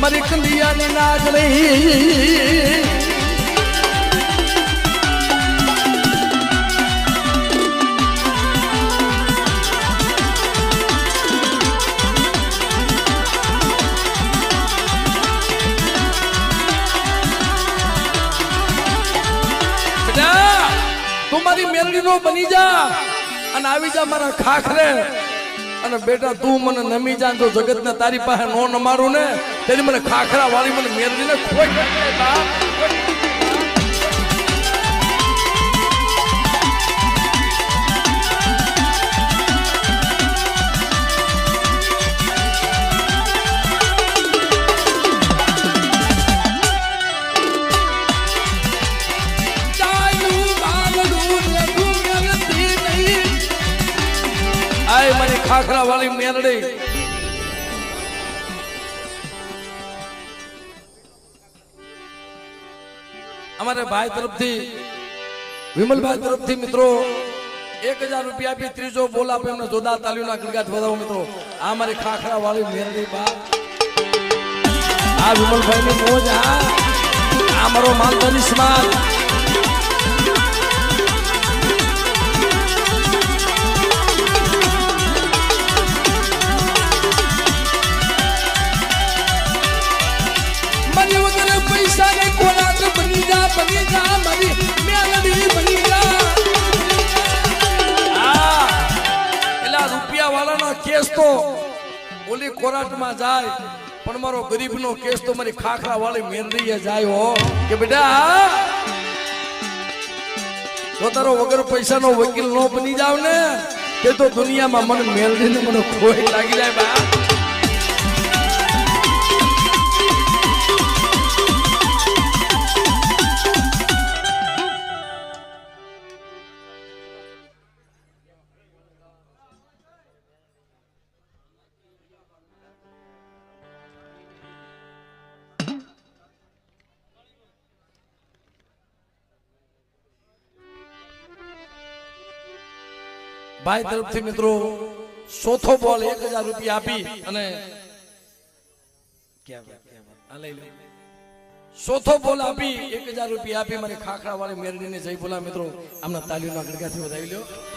મારી કંડિયાની નાગ રહી મારી મેલડી નો બની જા અને આવી જા મારા ખાખરે અને બેટા તું મને નમી જા તો જગત ને તારી પાસે નો નમારું ને તેની મને ખાખરા વાળી મને મેલડી ને ખોઈ મારી ખાખરા વાળી મેલડી અમારે ભાઈ તરફથી વિમલભાઈ તરફથી મિત્રો 1000 રૂપિયા આપી ત્રીજો બોલ આપે એમને જોરદાર તાલીઓના ગણગાટ વધાવો મિત્રો આ મારી ખાખરા વાળી મેલડી બા આ વિમલભાઈ ની મોજ આ મારો માલધારી સમાજ પૈસા ને કોલા તો બની જા મારી મેલડી બની જા એલા રૂપિયા વાળાનો કેસ તો ઓલી કોરાટમાં જાય પણ મારો ગરીબનો કેસ તો મારી ખાખરા વાળી મેલડીએ જાય હો કે બેટા તો તારો વગર પૈસાનો વકીલ નો બની જાવ ને કે તો દુનિયામાં મને મેલડીને મને ખોઈ લાગી જાય બા ભાઈ તરફથી મિત્રો ચોથો બોલ 1000 રૂપિયા આપી અને ચોથો બોલ આપી 1000 રૂપિયા આપી મારી ખાખરા વાળી મેલડીને જય બોલા મિત્રો આમના તાલીઓના ગણગાથી વધાવી લ્યો